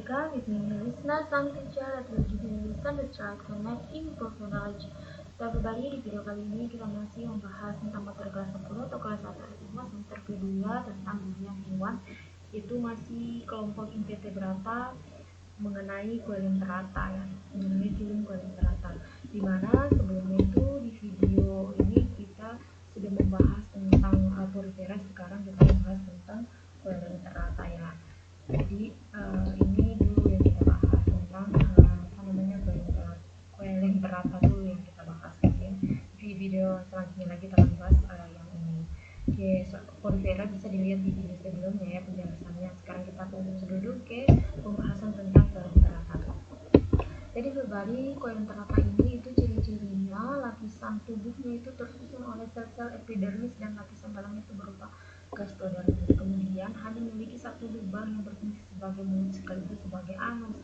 America, with me listeners, I'm Teacher that will give you some insight connect improve your knowledge. So everybody, di video kali ini kita masih membahas tentang materi kelas 10 atau kelas 1 SMA semester kedua tentang dunia hewan. Itu masih kelompok invertebrata mengenai kuelin terata ya, mengenai film kuelin terata. Dimana sebelumnya itu di video ini kita sudah membahas tentang porifera, sekarang kita membahas tentang kuelin terata ya. Jadi ini dulu yang kita bahas tentang kuelin terata dulu yang kita bahas. Mungkin di video selanjutnya lagi kita akan bahas yang ini. Oke, porifera bisa dilihat di video sebelumnya ya penjelasannya. Sekarang kita fokus dulu ke pembahasan tentang kuelin terata. Jadi berbagi kuelin terata ini itu ciri-cirinya lapisan tubuhnya itu tersusun oleh sel-sel epidermis dan lapisan dalamnya itu berupa gastrodimus. Kemudian hanya memiliki satu lubang yang berfungsi sebagai mulut sekaligus sebagai anus.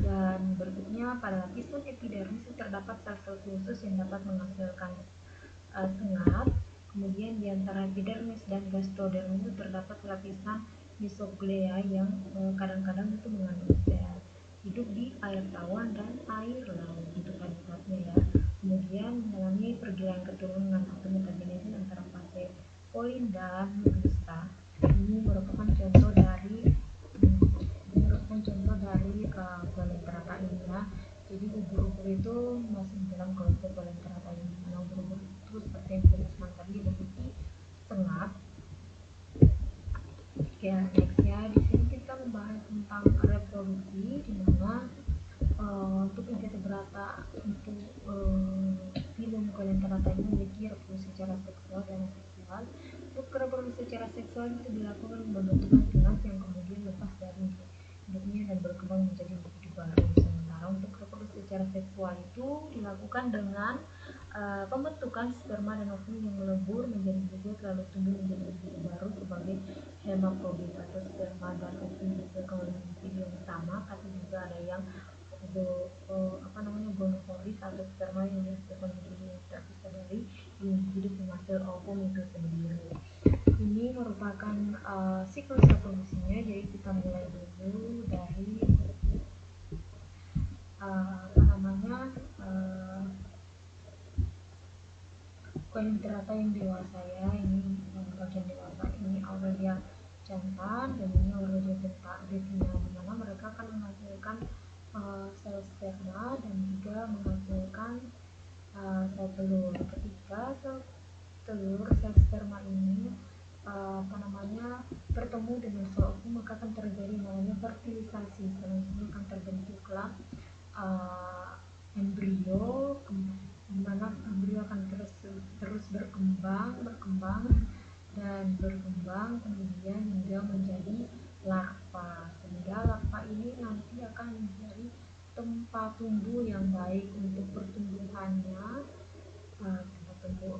Dan berikutnya pada lapisan epidermis terdapat sel-sel khusus yang dapat menghasilkan sengat. Kemudian di antara epidermis dan gastrodermis itu terdapat lapisan mesoglea yang kadang-kadang itu mengandung sel. Hidup di air tawar dan air laut itu habitatnya ya. Kemudian mengalami pergerakan keturunan atau mutagenesis antara fase polin dan medusa. Ini merupakan contoh dari kuelin terata ini ya. Jadi ubur-ubur itu masih dalam kelompok kuelin terata ini. Nah, ubur-ubur itu seperti yang dijelaskan tadi memiliki sengat. Oke, next ya. Di sini kita membahas tentang reproduksi, di mana untuk invertebrata untuk film kuelin terata ini memiliki reproduksi secara seksual dan seksual. Untuk reproduksi secara seksual itu dilakukan membentukkan tunas yang kemudian lepas dari hidupnya dan berkembang menjadi individu baru. Sementara untuk reproduksi secara seksual itu dilakukan dengan pembentukan sperma dan ovum yang melebur menjadi gugut lalu tumbuh menjadi individu baru sebagai hermafrodit atau sperma dan ovum menghasilkan individu yang sama, tapi juga ada yang gonofordit atau sperma yang menghasilkan individu yang terpisah dari individu penghasil ovum itu sendiri. Ini merupakan siklus reproduksinya. Jadi kita mulai dulu dari kuelin terata yang dewasa ya. Ini yang bagian dewasa, ini Aurelia jantan dan ini Aurelia betina, di mana mereka akan menghasilkan sel sperma dan juga menghasilkan sel telur. Ketika sel sperma ini bertemu dengan sel ovum, maka akan terjadi namanya fertilisasi. Selanjutnya akan terbentuklah embrio, di mana embrio akan terus berkembang kemudian hingga menjadi larva, sehingga larva ini nanti akan menjadi tempat tumbuh yang baik untuk pertumbuhannya.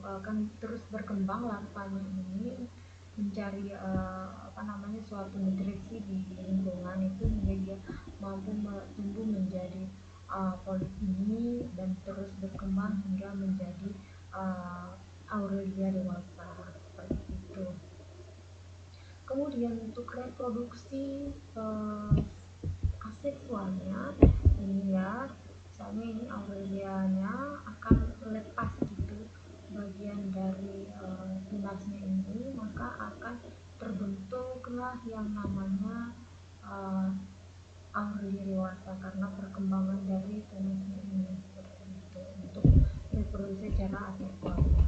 Akan terus berkembang larvanya ini mencari suatu nutrisi di lingkungan itu hingga dia mampu tumbuh menjadi polip ini dan terus berkembang hingga menjadi Aurelia dewasa seperti itu. Kemudian untuk reproduksi aseksualnya ini ya, misalnya ini Aurelianya akan lepas gitu bagian dari tunasnya ini, maka akan terbentuklah yang namanya Aurelia dewasa karena perkembangan dari tunasnya ini seperti itu untuk reproduksi secara aseksualnya.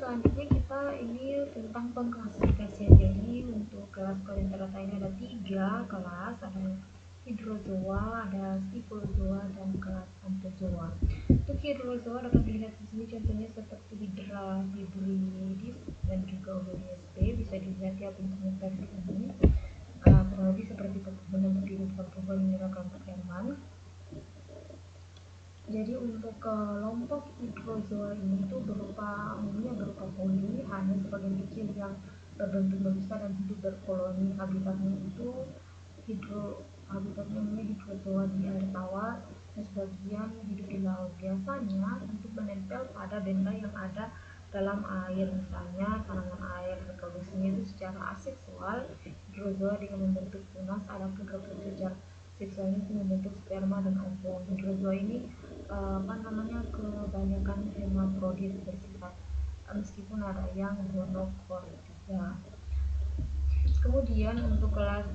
Selanjutnya kita ini tentang pengklasifikasian. Jadi untuk kelas kuelin terata ini ada 3 kelas, ada hidrozoa, ada stigozoa, dan kelas anthozoa. Untuk hidrozoa dapat dilihat di sini contohnya seperti Hydra hybridis dan juga Odolia sp. Bisa dilihat ya bentuknya seperti ini, kurang lebih seperti bentuk kehidupan purba kelompok hewan. Jadi untuk kelompok hidrozoa ini tuh umumnya berupa poli, hanya sebagian kecil yang berbentuk besar dan hidup berkoloni. Habitatnya namanya hidrozoa di air tawar dan sebagian hidup di laut. Biasanya untuk menempel pada benda yang ada dalam air. Misalnya tanaman air reproduksinya itu secara aseksual hidrozoa dengan membentuk tunas, adapun reproduksi secara seksualnya itu membentuk sperma dan ovum. Hidrozoa ini kebanyakan hemafrodit bersifat meskipun ada yang monofort juga. Kemudian untuk kelas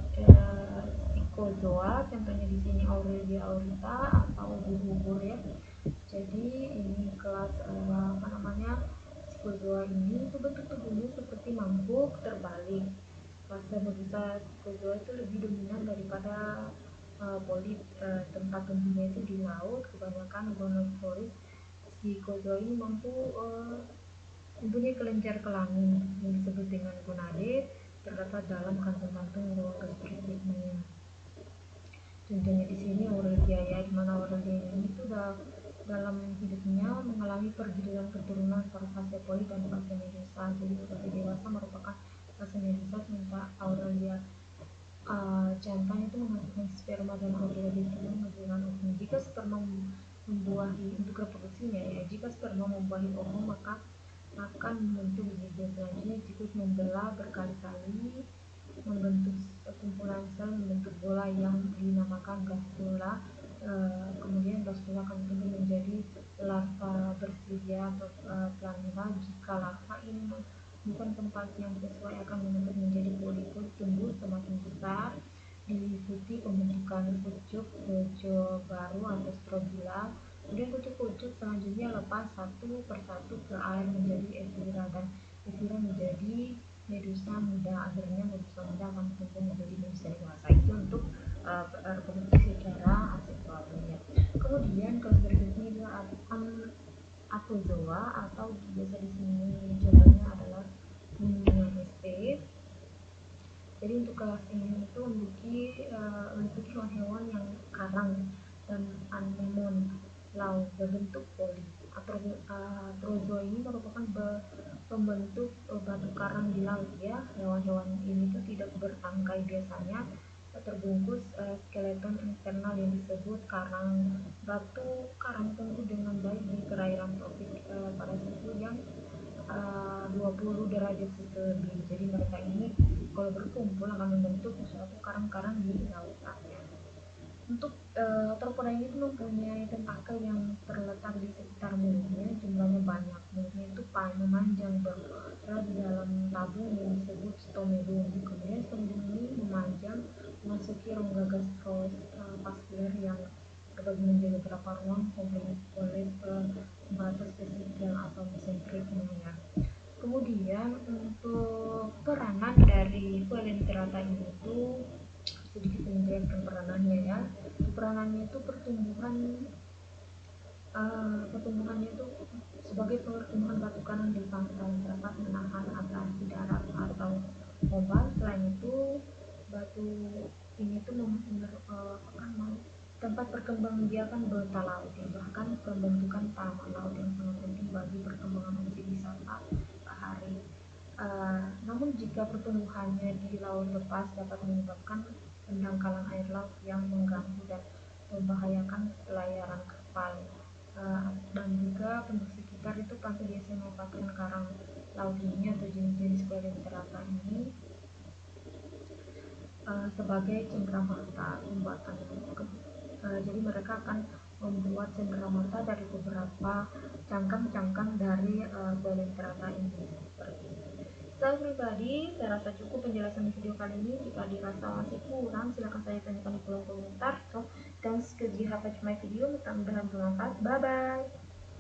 Psikozoa, contohnya di sini Aurelia aurita atau ubur-ubur ya. Jadi ini kelas Psikozoa ini itu bentuk tubuhnya seperti mangkuk terbalik. Kelas Medusa Psikozoa itu lebih dominan daripada polip. Tempat tumbuhnya itu di laut, kebanyakan gonosporis. Psikozoa ini mampu mempunyai kelenjar kelamin yang disebut dengan gonade terdapat dalam kantung-kantung ruang gastropiknya. Contohnya di sini Aurelia ya, di mana Aurelia ini itu dalam hidupnya mengalami pergiliran keturunan pada fase polip dan fase medusa. Jadi fase dewasa merupakan fase medusa, sementara Aurelia jantan itu menghasilkan sperma dan Aurelia betina menghasilkan ovum. Jika sperma membuahi untuk reproduksinya ya, jika sperma membuahi ovum maka akan membentuk ziggot. Selanjutnya zigot membelah berkali-kali membentuk kumpulan sel, membentuk bola yang dinamakan gastrula. Kemudian gastrula akan tumbuh menjadi larva bersilia atau planula. Jika larva ini bukan tempat yang sesuai akan membentuk menjadi poliput, tumbuh semakin besar, diikuti pembentukan pucuk baru atau strobila. Kemudian pucuk-pucuk selanjutnya lepas satu persatu ke air menjadi efira, dan efira menjadi medusa muda. Akhirnya medusa muda akan tumbuh menjadi medusa dewasa. Itu untuk reproduksi secara aseksualnya. Kemudian kelas berikutnya adalah Apozoa atau biasa di sini contohnya adalah Minianistes. Jadi untuk kelas ini itu memiliki hewan-hewan yang karang dan anemon laut berbentuk poli. Atrozoa ini merupakan pembentuk batu karang di laut ya. Hewan-hewan ini tuh tidak bertangkai, biasanya terbungkus skeleton internal yang disebut karang. Batu karang tumbuh dengan baik di perairan tropik pada suhu yang 20 derajat lebih. Jadi mereka ini kalau berkumpul akan membentuk suatu karang-karang di lautan. Untuk Arthropoda ini mempunyai tentakel yang terletak di sekitar mulutnya, jumlahnya banyak. Mulutnya itu memanjang berada di dalam tabung yang disebut stomedum. Kemudian stomedum ini memanjang memasuki rongga gastrovaskuler yang terbagi menjadi beberapa ruang kompleks oleh pembatas vesikel atau mesenteriknya ya. Kemudian untuk peranan dari Coelenterata ini itu sedikit menjelaskan peranannya ya. Peranannya itu pertumbuhannya itu sebagai pertumbuhan batu karang di pantai, dapat menahan abrasi darat atau ombak. Selain itu batu ini tuh tempat perkembangan biakan biota laut ya, bahkan pembentukan tanaman laut yang sangat penting bagi perkembangan objek wisata bahari. Namun jika pertumbuhannya di laut lepas dapat menyebabkan pendangkalan air laut yang mengganggu dan membahayakan pelayaran kapal. Dan juga penduduk sekitar itu pasti biasanya memanfaatkan karang laut ini atau jenis-jenis Coelenterata ini sebagai cenderamata pembuatan. Jadi mereka akan membuat cenderamata dari beberapa cangkang-cangkang dari Coelenterata ini seperti ini. Saya pribadi, saya rasa cukup penjelasan video kali ini. Jika dirasa masih kurang, silahkan saya tanyakan di kolom komentar. So, thanks because you have watched my video. Mudah-mudahan bermanfaat. Bye-bye.